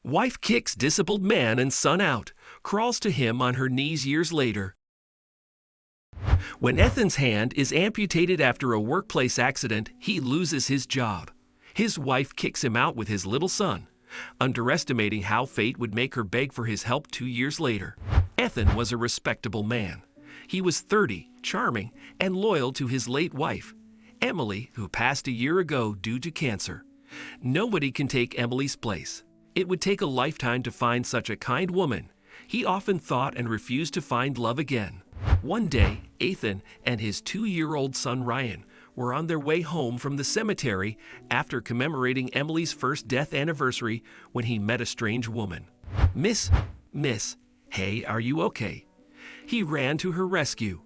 Wife kicks disciplined man and son out, crawls to him on her knees years later. When Ethan's hand is amputated after a workplace accident, he loses his job. His wife kicks him out with his little son, underestimating how fate would make her beg for his help 2 years later. Ethan was a respectable man. He was 30, charming, and loyal to his late wife, Emily, who passed a year ago due to cancer. Nobody can take Emily's place. It would take a lifetime to find such a kind woman. He often thought and refused to find love again. One day, Ethan and his 2-year-old son Ryan were on their way home from the cemetery after commemorating Emily's first death anniversary when he met a strange woman. Miss, hey, are you okay? He ran to her rescue.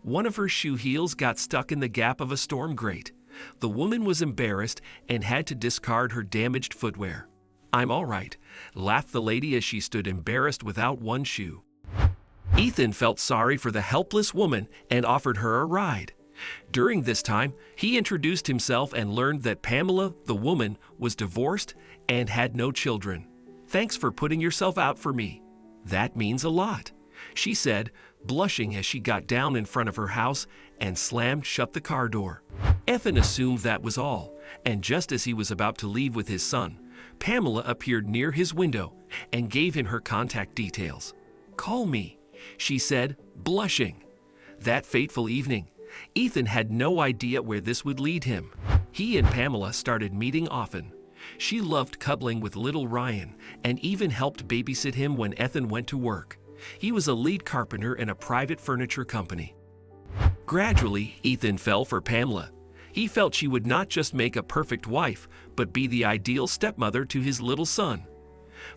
One of her shoe heels got stuck in the gap of a storm grate. The woman was embarrassed and had to discard her damaged footwear. I'm all right, laughed the lady as she stood embarrassed without one shoe. Ethan felt sorry for the helpless woman and offered her a ride. During this time, he introduced himself and learned that Pamela, the woman, was divorced and had no children. Thanks for putting yourself out for me. That means a lot, she said, blushing as she got down in front of her house and slammed shut the car door. Ethan assumed that was all, and just as he was about to leave with his son, Pamela appeared near his window and gave him her contact details. Call me, she said, blushing. That fateful evening, Ethan had no idea where this would lead him. He and Pamela started meeting often. She loved cuddling with little Ryan and even helped babysit him when Ethan went to work. He was a lead carpenter in a private furniture company. Gradually, Ethan fell for Pamela. He felt she would not just make a perfect wife, but be the ideal stepmother to his little son.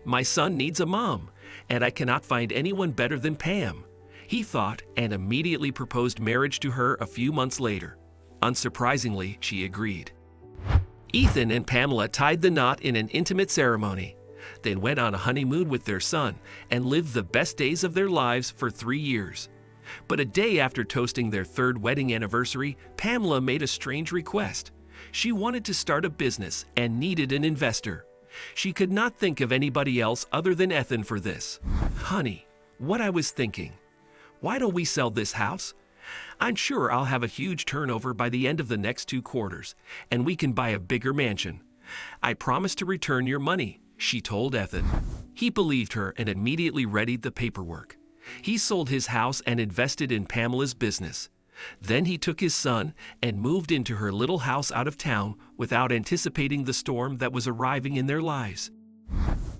My son needs a mom, and I cannot find anyone better than Pam, he thought, and immediately proposed marriage to her a few months later. Unsurprisingly, she agreed. Ethan and Pamela tied the knot in an intimate ceremony, then went on a honeymoon with their son and lived the best days of their lives for 3 years. But a day after toasting their 3rd wedding anniversary, Pamela made a strange request. She wanted to start a business and needed an investor. She could not think of anybody else other than Ethan for this. Honey, what I was thinking. Why don't we sell this house? I'm sure I'll have a huge turnover by the end of the next 2 quarters, and we can buy a bigger mansion. I promise to return your money, she told Ethan. He believed her and immediately readied the paperwork. He sold his house and invested in Pamela's business. Then he took his son and moved into her little house out of town without anticipating the storm that was arriving in their lives.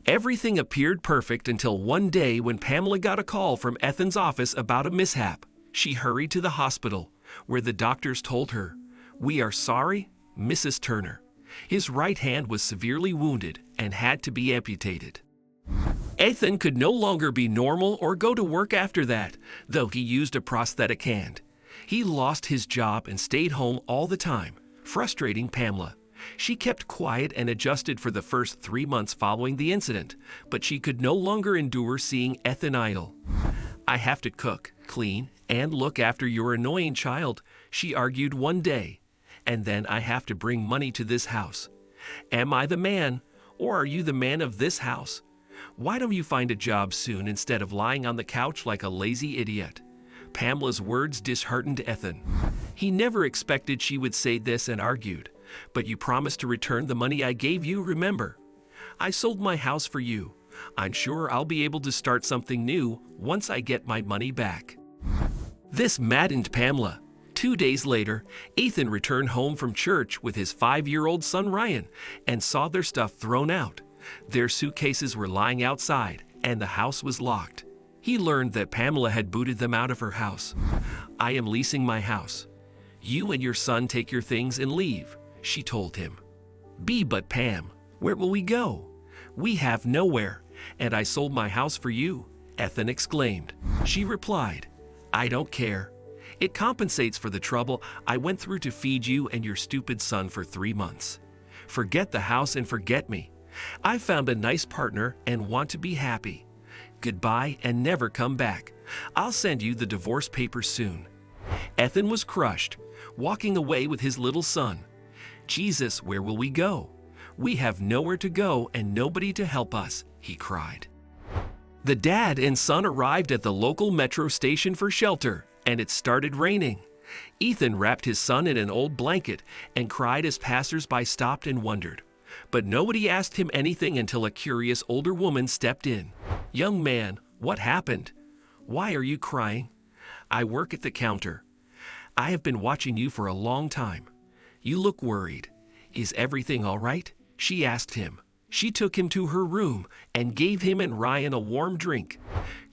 Everything appeared perfect until one day when Pamela got a call from Ethan's office about a mishap. She hurried to the hospital, where the doctors told her, "We are sorry, Mrs. Turner. His right hand was severely wounded and had to be amputated." Ethan could no longer be normal or go to work after that, though he used a prosthetic hand. He lost his job and stayed home all the time, frustrating Pamela. She kept quiet and adjusted for the first 3 months following the incident, but she could no longer endure seeing Ethan idle. "I have to cook, clean, and look after your annoying child," she argued one day. "And then I have to bring money to this house. Am I the man, or are you the man of this house? Why don't you find a job soon instead of lying on the couch like a lazy idiot?" Pamela's words disheartened Ethan. He never expected she would say this and argued, "But you promised to return the money I gave you, remember? I sold my house for you. I'm sure I'll be able to start something new once I get my money back." This maddened Pamela. 2 days later, Ethan returned home from church with his 5-year-old son Ryan and saw their stuff thrown out. Their suitcases were lying outside, and the house was locked. He learned that Pamela had booted them out of her house. "I am leasing my house. You and your son take your things and leave," she told him. But Pam, where will we go? We have nowhere, and I sold my house for you," Ethan exclaimed. She replied, "I don't care. It compensates for the trouble I went through to feed you and your stupid son for 3 months. Forget the house and forget me. I found a nice partner and want to be happy. Goodbye and never come back. I'll send you the divorce papers soon." Ethan was crushed, walking away with his little son. "Jesus, where will we go? We have nowhere to go and nobody to help us," he cried. The dad and son arrived at the local metro station for shelter, and it started raining. Ethan wrapped his son in an old blanket and cried as passers-by stopped and wondered. But nobody asked him anything until a curious older woman stepped in. "Young man, what happened? Why are you crying?" "I work at the counter. I have been watching you for a long time. You look worried. Is everything all right?" she asked him. She took him to her room and gave him and Ryan a warm drink.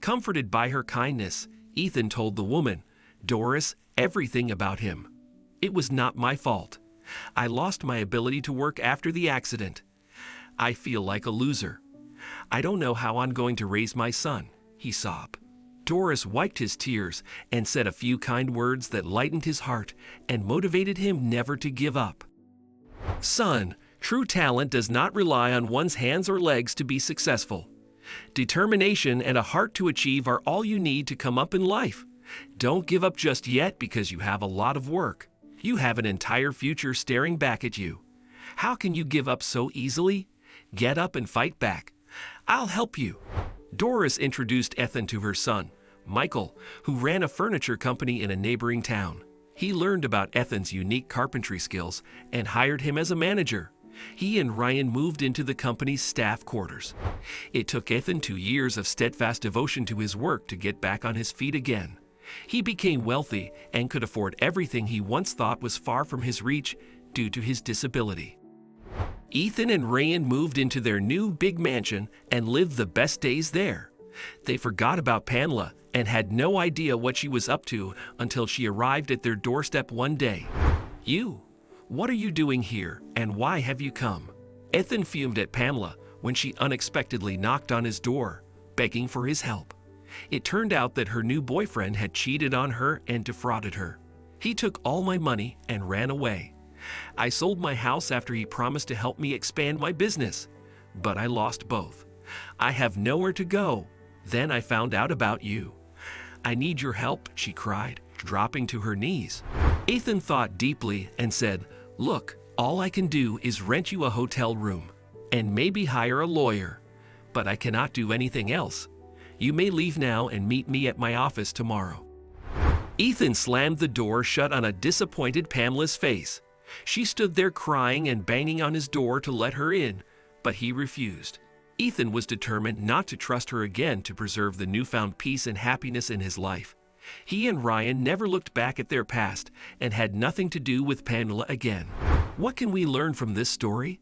Comforted by her kindness, Ethan told the woman, Doris, everything about him. "It was not my fault. I lost my ability to work after the accident. I feel like a loser. I don't know how I'm going to raise my son," he sobbed. Doris wiped his tears and said a few kind words that lightened his heart and motivated him never to give up. "Son, true talent does not rely on one's hands or legs to be successful. Determination and a heart to achieve are all you need to come up in life. Don't give up just yet because you have a lot of work. You have an entire future staring back at you. How can you give up so easily? Get up and fight back. I'll help you." Doris introduced Ethan to her son, Michael, who ran a furniture company in a neighboring town. He learned about Ethan's unique carpentry skills and hired him as a manager. He and Ryan moved into the company's staff quarters. It took Ethan 2 years of steadfast devotion to his work to get back on his feet again. He became wealthy and could afford everything he once thought was far from his reach due to his disability. Ethan and Ryan moved into their new big mansion and lived the best days there. They forgot about Pamela and had no idea what she was up to until she arrived at their doorstep one day. "You, what are you doing here and why have you come?" Ethan fumed at Pamela when she unexpectedly knocked on his door, begging for his help. It turned out that her new boyfriend had cheated on her and defrauded her. "He took all my money and ran away. I sold my house after he promised to help me expand my business, but I lost both. I have nowhere to go. Then I found out about you. I need your help," she cried, dropping to her knees. Ethan thought deeply and said, "Look, all I can do is rent you a hotel room and maybe hire a lawyer, but I cannot do anything else. You may leave now and meet me at my office tomorrow." Ethan slammed the door shut on a disappointed Pamela's face. She stood there crying and banging on his door to let her in, but he refused. Ethan was determined not to trust her again to preserve the newfound peace and happiness in his life. He and Ryan never looked back at their past and had nothing to do with Pamela again. What can we learn from this story?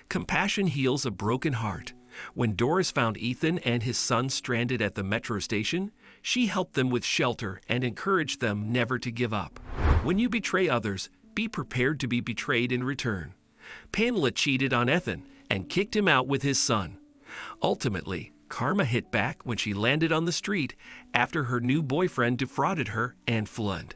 Compassion heals a broken heart. When Doris found Ethan and his son stranded at the metro station, she helped them with shelter and encouraged them never to give up. When you betray others, be prepared to be betrayed in return. Pamela cheated on Ethan and kicked him out with his son. Ultimately, karma hit back when she landed on the street after her new boyfriend defrauded her and fled.